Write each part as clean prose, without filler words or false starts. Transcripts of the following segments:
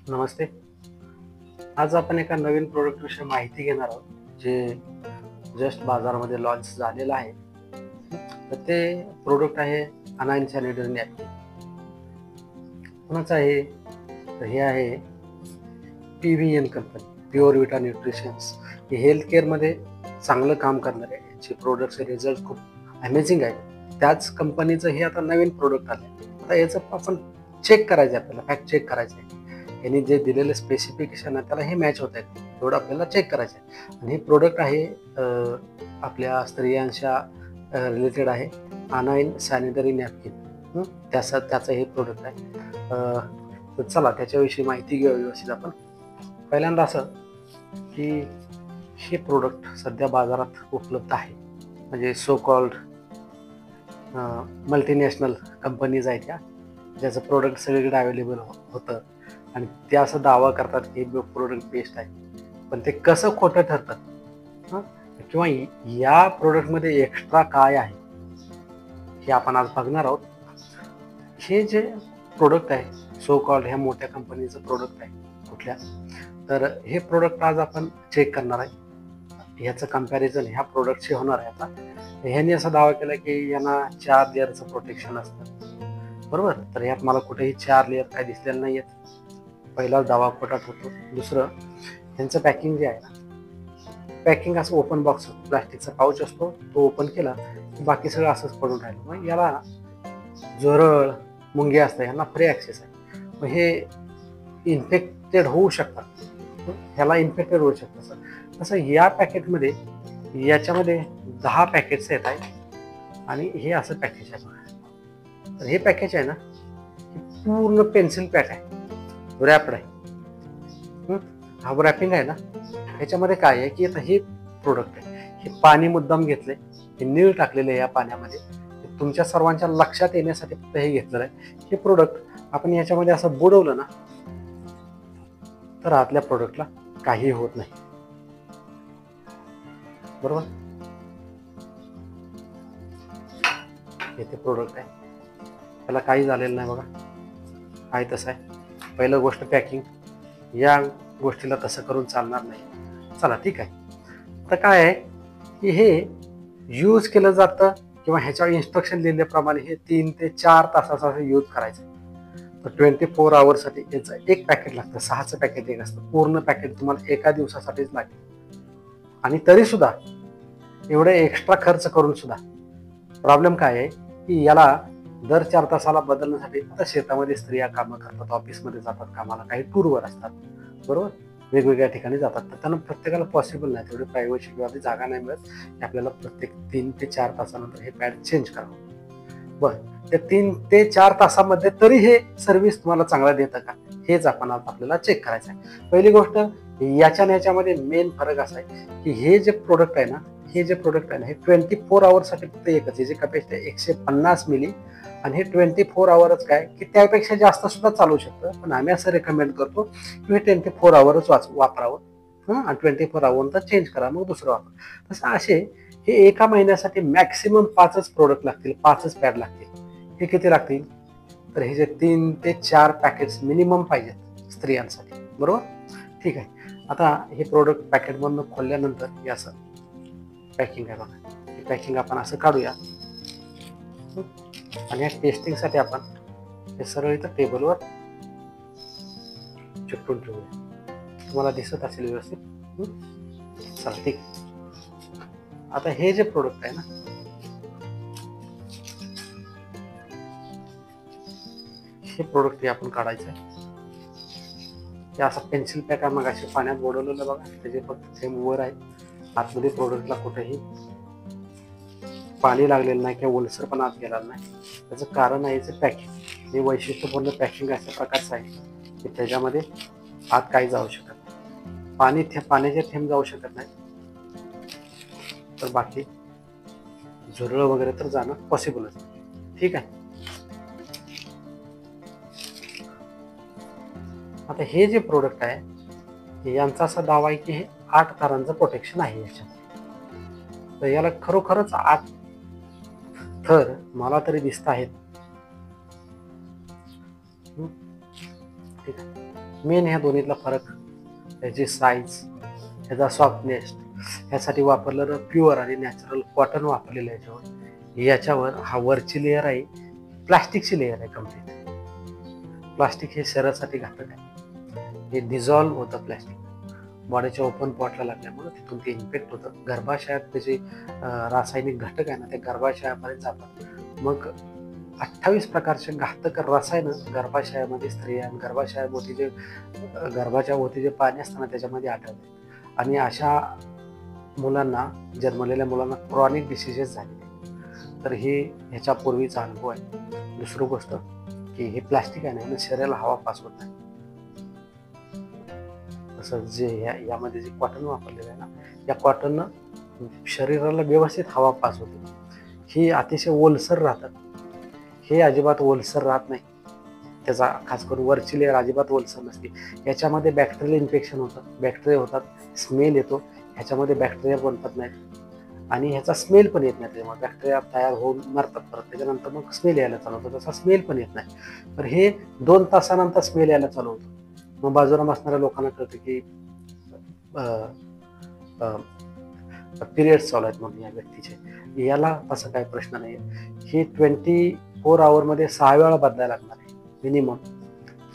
नमस्ते. आज आपण एका नवीन प्रोडक्ट विषयी माहिती घेणार आहोत, जे जस्ट बाजारामध्ये लॉन्च झालेलं आहे. तर ते प्रोडक्ट आहे अनाइन सॅनिटरी नॅपकिन. कोणाचं आहे? तर हे आहे PVN कंपनी, प्युअर विटा न्यूट्रिशन्स. हे हेल्थ केअरमध्ये चांगलं काम करणार आहे. याचे प्रोडक्टचे रिझल्ट खूप अमेझिंग आहे. त्याच कंपनीचं हे आता नवीन प्रोडक्ट आलं आहे. आता याचं आपण चेक करायचं आहे, आपल्याला फॅक्ट चेक करायचं आहे. यांनी जे दिलेलं स्पेसिफिकेशन आहे त्याला हे मॅच होत आहे एवढं आपल्याला चेक करायचं आहे. आणि हे प्रोडक्ट आहे आपल्या स्त्रियांच्या रिलेटेड आहे, अनाइन सॅनिटरी नॅपकिन. त्याचं हे प्रोडक्ट आहे. तर चला त्याच्याविषयी माहिती घेऊ व्यवस्थित आपण. पहिल्यांदा असं की हे प्रोडक्ट सध्या बाजारात उपलब्ध आहे, म्हणजे सो कॉल्ड मल्टीनॅशनल कंपनीज आहेत त्या, ज्याचं प्रोडक्ट सगळीकडे अवेलेबल होतं आणि ते असं दावा करतात की हे प्रोडक्ट बेस्ट आहे. पण ते कसं खोटं ठरतं किंवा या प्रोडक्टमध्ये एक्स्ट्रा काय आहे हे आपण आज बघणार आहोत. हे जे प्रोडक्ट आहे सो कॉल्ड ह्या मोठ्या कंपनीचं प्रोडक्ट आहे कुठल्या, तर हे प्रोडक्ट आज आपण चेक करणार आहे. ह्याचं कम्पॅरिझन ह्या प्रोडक्टशी होणार आहे. आता ह्यांनी असा दावा केला की यांना 4 लेअरचं प्रोटेक्शन असतं, बरोबर. तर यात मला कुठेही 4 लेअर काय दिसलेलं नाही आहेत. पहिला दावा खोटा ठरतो. दुसरं, ह्यांचं पॅकिंग जे आहे ना, पॅकिंग असं ओपन बॉक्स प्लास्टिकचा पाऊच असतो, तो ओपन केला की बाकी सगळं असंच पडून राहिलं. मग याला झुरळ मुंग्या असतात, ह्यांना फ्री ॲक्सेस आहे. मग हे इन्फेक्टेड होऊ शकतात, ह्याला इन्फेक्टेड होऊ शकतं. तसं या पॅकेटमध्ये याच्यामध्ये 10 पॅकेट्स येत आहेत आणि हे असं पॅकेज आहे बघा. तर हे पॅकेज आहे ना, पूर्ण पेन्सिल पॅक आहे, रॅपड आहे. हा रॅपिंग आहे ना, ह्याच्यामध्ये काय आहे की आता हे प्रोडक्ट आहे, हे पाणी मुद्दाम घेतलंय, हे नीळ टाकलेलं आहे या पाण्यामध्ये. तुमच्या सर्वांच्या लक्षात येण्यासाठी फक्त हे घेतलेलं आहे. हे प्रोडक्ट आपण याच्यामध्ये असं बुडवलं ना, तर आतल्या प्रोडक्टला काही होत नाही, बरोबर. हे ते प्रोडक्ट आहे, त्याला काही झालेलं नाही बघा, आहे तसं आहे. पहिलं गोष्ट पॅकिंग, या गोष्टीला तसं करून चालणार नाही. चला ठीक आहे. तर काय आहे की हे यूज केलं जातं किंवा ह्याच्यावर इन्स्ट्रक्शन लिहिल्याप्रमाणे हे 3 ते 4 तासाचा यूज करायचं. तर 24 आवर्ससाठी याचं एक पॅकेट लागतं. 6चं पॅकेट एक असतं. पूर्ण पॅकेट तुम्हाला एका दिवसासाठीच लागेल. आणि तरीसुद्धा एवढे एक्स्ट्रा खर्च करून सुद्धा प्रॉब्लेम काय आहे की याला दर 4 तासाला बदलण्यासाठी, आता शेतामध्ये स्त्रिया कामं करतात, ऑफिसमध्ये जातात कामाला, काही टूरवर असतात, बरोबर, वेगवेगळ्या ठिकाणी जातात. तर त्यांना प्रत्येकाला पॉसिबल नाही, तेवढी प्रायव्हसी किंवा ती जागा नाही मिळत की आपल्याला प्रत्येक 3 ते 4 तासानंतर हे पॅड चेंज करावं. बरं, त्या 3 ते 4 तासामध्ये तरी हे सर्व्हिस तुम्हाला चांगला देतं का, हेच आपण आज आपल्याला चेक करायचं आहे. पहिली गोष्ट, याच्यामध्ये मेन फरक असा आहे की हे जे प्रोडक्ट आहे ना, हे 24 आवर्ससाठी फक्त एकच आहे, जे कॅपॅसिटी आहे 150 मिली. आणि हे 24 आवर्स काय की त्यापेक्षा जास्त सुद्धा चालू शकतं, पण आम्ही असं रेकमेंड करतो की हे 24 आवर्स वापरावं आणि 24 आवर चेंज करा, मग दुसरं वापर. तसं असे हे एका महिन्यासाठी मॅक्सिमम 5च प्रोडक्ट लागतील, 5च पॅड लागतील. हे किती लागतील? तर हे जे 3 ते 4 पॅकेट्स मिनिमम पाहिजेत स्त्रियांसाठी, बरोबर. ठीक आहे. आता हे प्रोडक्ट पॅकेटमधून खोलल्यानंतर हे असं पॅकिंग आहे बघा. हे पॅकिंग आपण असं काढूया आणि या टेस्टिंगसाठी आपण हे सरळ इथं टेबलवर चिकटून ठेवूया. तुम्हाला दिसत असेल व्यवस्थित. चला ठीक. आता हे जे प्रोडक्ट आहे ना, हे प्रोडक्ट आपण काढायचं आहे. हे असा पेन्सिल पॅक आहे, मग असे पाण्यात बुडवलेलं बघा, त्याचे फक्त थेंब वर आहे. आतमध्ये प्रोडक्टला कुठेही पाणी लागलेलं नाही किंवा ओलसर पण आत गेलेला नाही. त्याचं कारण आहे याचं पॅकिंग. हे वैशिष्ट्यपूर्ण पॅकिंग अशा प्रकारचं आहे की त्याच्यामध्ये आत काही जाऊ शकत नाही, पाण्याचे थेंब जाऊ शकत नाही, तर बाकी झुरळ वगैरे तर जाणं पॉसिबलच नाही. ठीक आहे. आता हे जे प्रोडक्ट आहे यांचा असा दावा आहे की हे 8 तारांचं प्रोटेक्शन आहे याच्यात. तर याला खरोखरच 8 थर मला तरी दिसत आहेत. ठीक आहे. मेन ह्या दोन्हीतला फरक, त्याची साईज, ह्याचा सॉफ्टनेस, ह्यासाठी वापरलेलं प्युअर आणि नॅचरल कॉटन वापरलेलं आहे. याच्यावर हा वरची लेअर आहे प्लास्टिकची लेअर आहे कम्प्लीट. प्लास्टिक हे शरीरासाठी घातक आहे. हे डिझॉल्व्ह होतं प्लास्टिक बॉडीच्या ओपन पॉटला लागल्यामुळे तिथून ते इन्फेक्ट होतं. गर्भाशयात त्याचे रासायनिक घटक आहे ना, ते गर्भाशयापर्यंत जातात. मग 28 प्रकारचे घातक रसायन गर्भाशयामध्ये स्त्रिया गर्भाशयाभोवती जे गर्भाच्या भोवती जे पाणी असतं ना त्याच्यामध्ये आढळते. आणि अशा मुलांना, जन्मलेल्या मुलांना क्रॉनिक डिसिजेस झालेले. तर हे ह्याच्यापूर्वीचा अनुभव आहे. दुसरी गोष्ट की हे प्लास्टिक आहे ना, शरीराला हवा पास होत नाही. तसं जे यामध्ये जे कॉटन वापरलेलं आहे ना, या कॉटननं शरीराला व्यवस्थित हवा पास होते. ही अतिशय ओलसर राहतात. हे अजिबात ओलसर राहत नाही. त्याचा खास करून वरची लेअर अजिबात ओलसर नसते. याच्यामध्ये बॅक्टेरियल इन्फेक्शन होतं, बॅक्टेरिया होतात, स्मेल येतो. ह्याच्यामध्ये बॅक्टेरिया बनतात नाहीत आणि ह्याचा स्मेल पण येत नाही. त्याच्यामुळे बॅक्टेरिया तयार होऊन मरतात परत. त्याच्यानंतर मग स्मेल यायला चालू होतं. त्याचा स्मेल पण येत नाही. तर हे 2 तासानंतर स्मेल यायला चालू होतं. मग बाजूला बसणाऱ्या लोकांना कळतं की पिरियड्स चालू आहेत म्हणून या व्यक्तीचे. याला तसा काही प्रश्न नाही. हे 24 आवरमध्ये 6 वेळा बदलायला लागणार आहे मिनिमम.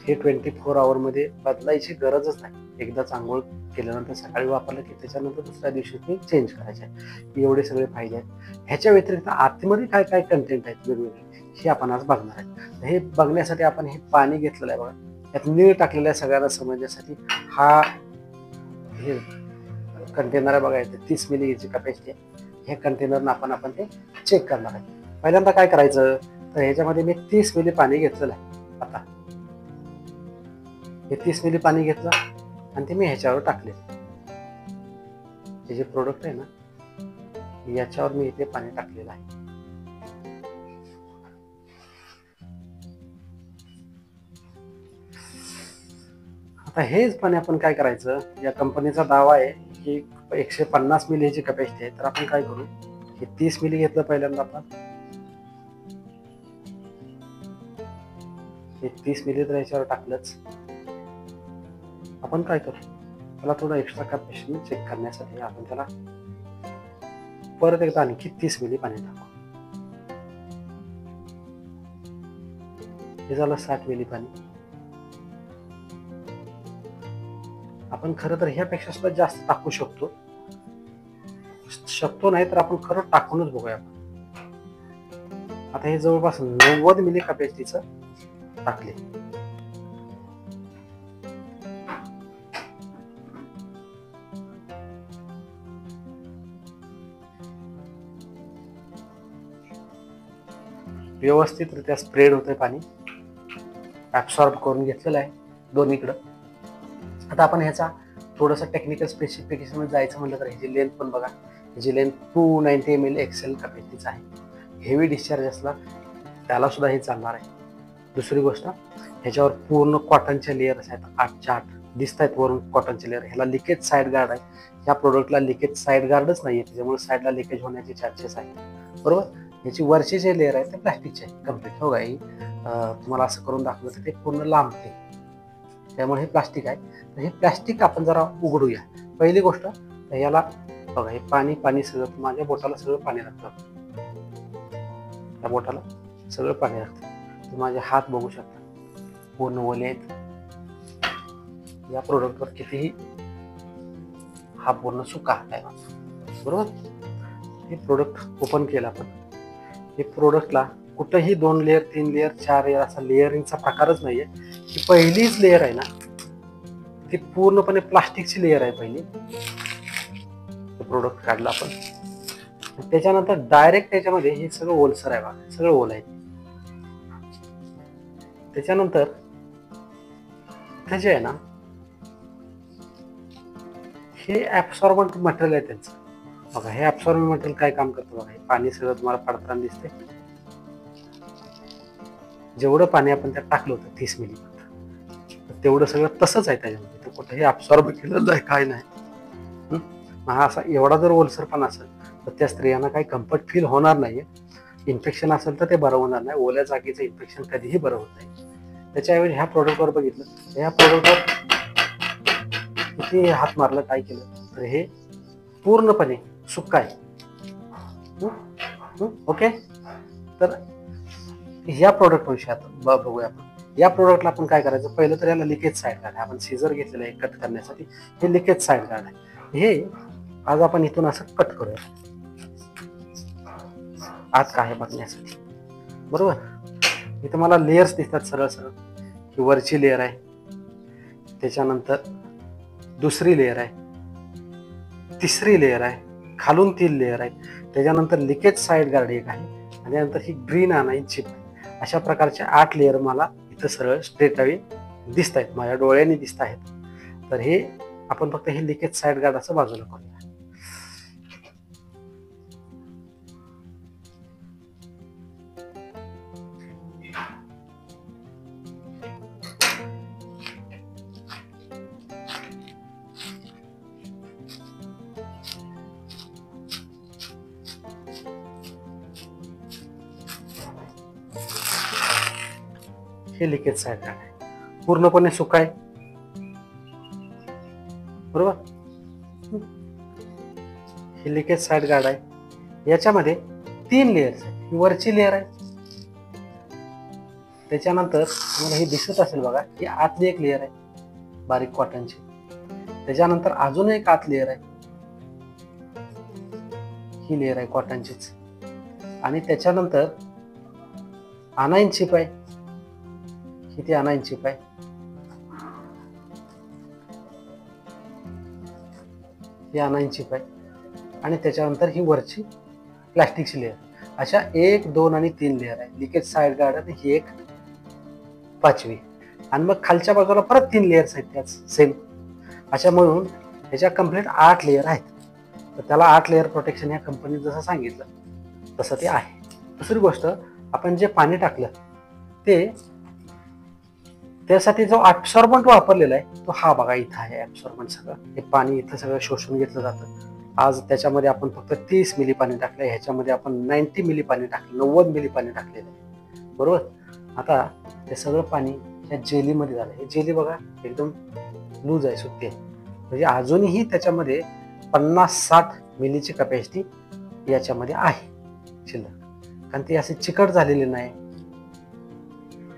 हे 24 आवरमध्ये बदलायची गरजच नाही. एकदाच आंघोळ केल्यानंतर सकाळी वापरलं की त्याच्यानंतर दुसऱ्या दिवशी ते चेंज करायचे आहे. एवढे सगळे फायदे आहेत. ह्याच्या व्यतिरिक्त आतमध्ये काय काय कंटेंट आहेत वेगवेगळे हे आपण आज बघणार आहे. हे बघण्यासाठी आपण हे पाणी घेतलेलं आहे बघा. यात नीळ टाकलेलं आहे सगळ्यांना समजण्यासाठी. हा हे कंटेनर आहे बघा, येते 30 मिली याची कपॅसिटी आहे. हे कंटेनरनं आपण ते चेक करणार आहे. पहिल्यांदा काय करायचं तर ह्याच्यामध्ये मी 30 मिली पाणी घेतलेलं आहे. आता हे 30 मिली पाणी घेतलं आणि ते मी ह्याच्यावर टाकले. हे जे प्रोडक्ट आहे ना याच्यावर मी इथे पाणी टाकलेलं आहे. आता हेच पाणी आपण काय करायचं, या कंपनीचा दावा आहे की 150 मिली ह्याची कपॅसिटी आहे. तर आपण काय करू, हे 30 मिली घेतलं पहिल्यांदा आपण. हे 30 मिली तर याच्यावर टाकलंच. आपण काय करू, त्याला थोडं एक्स्ट्रा कॅपॅसिटी चेक करण्यासाठी आपण त्याला परत एकदा आणखी 30 मिली पाणी टाकू. हे झालं 60 मिली पाणी. आपण खरं तर ह्यापेक्षा सुद्धा जास्त टाकू शकतो नाही तर आपण खरं टाकूनच बघूया. आता हे जवळपास 90 मिली कपॅसिटीचं टाकले. व्यवस्थितरित्या स्प्रेड होतंय पाणी, ऍब्सॉर्ब करून घेतलेलं आहे दोन्हीकडं. आता आपण ह्याचा थोडंसं टेक्निकल स्पेसिफिकेशन मध्ये जायचं म्हटलं तर ह्याची लेंथ पण बघा. ह्याची लेंथ 290 ml एक्सेल कपॅसिटीचं आहे. हेवी डिस्चार्ज असला त्याला सुद्धा हे चालणार आहे. दुसरी गोष्ट, ह्याच्यावर पूर्ण कॉटनच्या लेअर्स आहेत, 8च्या 8 दिसत आहेत वरून कॉटनचे लेअर. ह्याला लिकेज साईड गार्ड आहे. ह्या प्रोडक्टला लिकेज साईड गार्डच नाही आहे, त्याच्यामुळे साईडला लिकेज होण्याचे चान्सेस आहेत. बरोबर. ह्याची वरची जे लेअर आहे ते प्लास्टिकचे आहे कम्प्लीट. हो गाई तुम्हाला असं करून दाखवलं तर ते पूर्ण लांबते, त्यामुळे हे प्लास्टिक आहे. तर हे प्लास्टिक आपण जरा उघडूया. पहिली गोष्ट, याला बघा, हे पाणी सगळं माझ्या बोटाला सगळं पाणी लागतं. त्या बोटाला सगळं पाणी लागतं. तुम्ही माझे हात बघू शकता, पूर्ण ओले आहेत. या प्रोडक्टवर कितीही, हा पूर्ण सुका हात आहे माझा. बरोबर. हे प्रोडक्ट ओपन केलं आपण. हे प्रोडक्टला कुठंही 2 लेअर 3 लेअर 4 लेअर असा लेअरिंगचा प्रकारच नाहीये. ही पहिलीच लेअर आहे ना, ती पूर्णपणे प्लास्टिकची लेअर आहे पहिली. प्रोडक्ट काढला आपण, त्याच्यानंतर डायरेक्ट त्याच्यामध्ये हे सगळं ओलसर आहे बघा, सगळं ओल आहे. त्याच्यानंतर त्याचे आहे ना, हे ऍब्सॉर्बंट मटेरियल आहे त्यांचं बघा. हे ऍब्सॉर्बंट मटेरियल काय काम करतं बघा. हे पाणी सगळं तुम्हाला पडताना दिसते. जेवढं पाणी आपण त्यात टाकलं होतं 30 मिली, तेवढं सगळं तसंच आहे त्याच्यामध्ये. तर कुठेही ऍब्सॉर्ब केलेलं आहे काय नाही. हा असा एवढा जर ओलसरपणा असेल तर त्या स्त्रियांना काही कम्फर्ट फील होणार नाहीये. इन्फेक्शन असेल तर ते बरं होणार नाही. ओल्या जागेचं इन्फेक्शन कधीही बरं होत नाही. त्याच्याऐवजी ह्या प्रोडक्टवर बघितलं तर ह्या प्रोडक्टवर किती हात मारलं काय केलं तर हे पूर्णपणे सुक्का आहे. ओके, तर ह्या प्रोडक्ट विषयी आता बघूया आपण. या प्रोडक्टला आपण काय करायचं, पहिलं तर याला लिकेज साईड गार्ड आहे. आपण सीझर घेतलेलं आहे कट करण्यासाठी. हे लिकेज साईड गार्ड आहे. हे आज आपण इथून असं कट करूया आज काय बघण्यासाठी. बरोबर, इथं मला लेयर्स दिसतात सरळ सरळ. ही वरची लेयर आहे, त्याच्यानंतर दुसरी लेयर आहे, तिसरी लेयर आहे, खालून 3 लेयर आहेत, त्याच्यानंतर लिकेज साईड गार्ड एक आहे, आणि त्यानंतर ही ग्रीन अनाइन चिप. अशा प्रकारचे 8 लेयर मला इथं सरळ स्ट्रेट अवे दिसत आहेत, माझ्या डोळ्यांनी दिसत आहेत. तर हे आपण फक्त हे लिकेज साईड गार्ड असं बाजूला करूया. हे लिकेज साईड गार्ड आहे, पूर्णपणे सुका आहे. बरोबर, हे लिकेज साईड गार्ड आहे. याच्यामध्ये 3 लेयर्स आहेत. ही वरची लेयर आहे, त्याच्यानंतर तुम्हाला हे दिसत असेल बघा, ही आतली एक लेयर आहे बारीक कॉटनची. त्याच्यानंतर अजून एक आत लेयर आहे, ही लेयर आहे कॉटनचीच. आणि त्याच्यानंतर अनाइन चिप आहे, ही ती अनाइन चिप आहे. ही अनाइन चिप आहे. आणि त्याच्यानंतर ही वरची प्लास्टिकची लेयर. अशा 1, 2 आणि 3 लेयर आहे. लिकेज साईड गार्ड आणि ही एक 5वी. आणि मग खालच्या बाजूला परत 3 लेयर्स आहेत त्याच सेम. अशा म्हणून ह्याच्या कम्प्लीट 8 लेयर आहेत. तर त्याला 8 लेयर प्रोटेक्शन या कंपनीने जसं सांगितलं तसं ते आहे. दुसरी गोष्ट, आपण जे पाणी टाकलं ते त्यासाठी जो ऍब्सॉर्बंट वापरलेला आहे तो हा बघा इथं आहे. ऍब्सॉर्बंट सगळं हे पाणी इथं सगळं शोषून घेतलं जातं. आज त्याच्यामध्ये आपण फक्त 30 मिली पाणी टाकलंय, ह्याच्यामध्ये आपण 90 मिली पाणी टाकलं, 90 मिली पाणी टाकलेलं आहे. बरोबर, आता ते सगळं पाणी ह्या जेलीमध्ये झालं. हे जेली बघा एकदम लूज आहे, सुट्टी आहे. म्हणजे अजूनही त्याच्यामध्ये 50-60 मिलीची कपॅसिटी याच्यामध्ये आहे शिल्लक, कारण ती असे चिकट झालेली नाही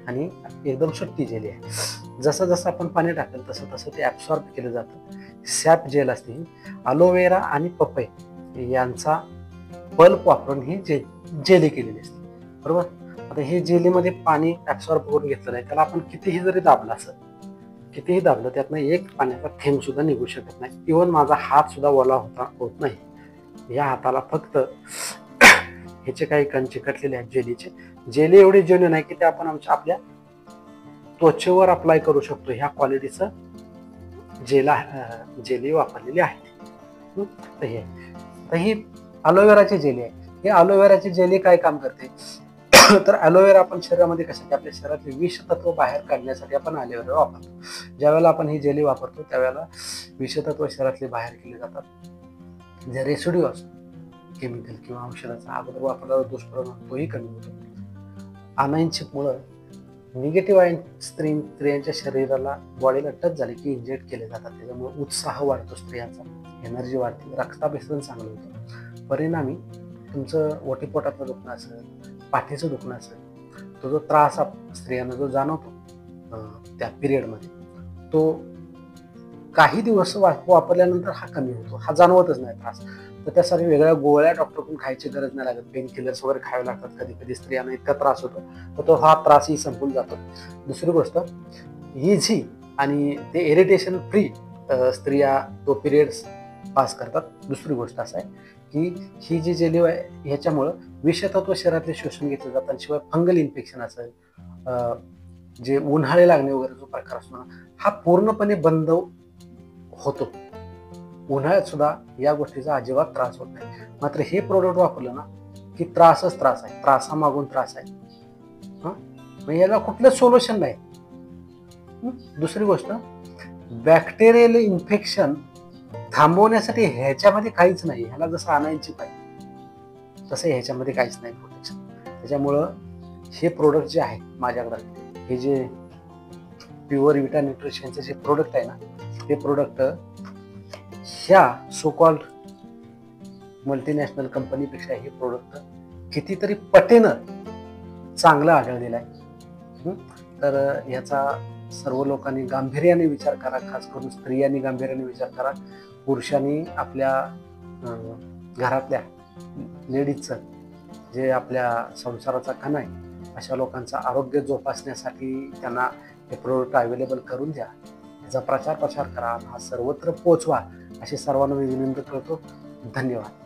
आणि एकदम सुट्टी जेली आहे. जसं जसं आपण पाणी टाकेल तसं तसं ते ऍब्सॉर्ब केलं जातं. सॅप जेल असते, अलोवेरा आणि पपई यांचा पल्प वापरून ही जेली केलेली असते. बरोबर, आता हे जेलीमध्ये पाणी ऍब्सॉर्ब करून घेतलेलं आहे. त्याला आपण कितीही जरी दाबलं असं, कितीही दाबलं त्यातनं एक पाण्याचा थेंब सुद्धा निघू शकत नाही. इव्हन माझा हात सुद्धा ओला होत नाही. या हाताला फक्त ह्याचे काही कण चिकटलेले आहेत जेलीचे. जेली एवढी जेन्युइन आहे की ते आपण आपल्या त्वचेवर अप्लाय करू शकतो. ह्या क्वालिटीचं जेली वापरलेली आहे. तर ही अलोवेराची जेली आहे. ही अलोवेराची जेली काय काम करते तर अलोवेरा आपण शरीरामध्ये कशासाठी, आपल्या शरीरातले विष तत्व बाहेर काढण्यासाठी आपण अलोवेरा वापरतो. ज्यावेळेला आपण ही जेली वापरतो त्यावेळेला विषतत्व शरीरातले बाहेर केले जातात. जे रेसिड्यू असतो केमिकल किंवा औषधाचा अगोदर वापरलेला दुष्परिणाम तोही कमी होतो. अनाइन चिपमुळं निगेटिव्ह आयन स्त्रियांच्या शरीराला, बॉडीला टच झाले की इंजेक्ट केले जातात. त्याच्यामुळे उत्साह वाढतो स्त्रियांचा, एनर्जी वाढते, रक्ताभिसरण चांगलं होतं. परिणामी तुमचं ओटीपोटातलं दुखणं असेल, पाठीचं दुखणं असेल, तो जो त्रास स्त्रियांना जो जाणवतो त्या पिरियडमध्ये, तो काही दिवस वापरल्यानंतर हा कमी होतो. हा जाणवतच नाही त्रास. तर त्यासाठी वेगळ्या गोळ्या डॉक्टरकडून खायची गरज नाही लागत. पेन किलर्स वगैरे खावे लागतात. कधी कधी स्त्रियांना इतका त्रास होतो तर तो हा त्रासही संपून जातो. दुसरी गोष्ट, इझी आणि ते इरिटेशन फ्री स्त्रिया तो पिरियड्स पास करतात. दुसरी गोष्ट असं आहे की ही जी जेली आहे ह्याच्यामुळं विषतत्व शरीरातले शोषून घेतलं जातं. आणि शिवाय फंगल इन्फेक्शन असेल, जे उन्हाळे लागणे वगैरे जो प्रकार असतो ना, हा पूर्णपणे बंद होतो. उन्हाळ्यात सुद्धा या गोष्टीचा अजिबात त्रास होत नाही. मात्र हे प्रोडक्ट वापरलं ना की त्रासच त्रास आहे, त्रासामागून त्रास आहे. मग याला कुठलं सोल्युशन नाही. दुसरी गोष्ट, बॅक्टेरियल इन्फेक्शन थांबवण्यासाठी ह्याच्यामध्ये काहीच नाही. ह्याला जसं आणायची पाहिजे तसं ह्याच्यामध्ये काहीच नाही प्रोटेक्शन. त्याच्यामुळं हे प्रोडक्ट जे आहे माझ्याकडे, हे जे प्युअर विटा न्यूट्रिशनचे जे प्रोडक्ट आहे ना, ते प्रोडक्ट ह्या सो कॉल्ड मल्टीनॅशनल कंपनीपेक्षा हे प्रोडक्ट कितीतरी पटीनं चांगलं आढळलेलं आहे. तर ह्याचा सर्व लोकांनी गांभीर्याने विचार करा, खास करून स्त्रियांनी गांभीर्याने विचार करा. पुरुषांनी आपल्या घरातल्या लेडीजचं जे आपल्या संसाराचा कणा आहे अशा लोकांचं आरोग्य जोपासण्यासाठी त्यांना हे प्रोडक्ट अवेलेबल करून द्या. त्याचा प्रचार करा, हा सर्वत्र पोचवा अशी सर्वांना मी विनंती करतो. धन्यवाद.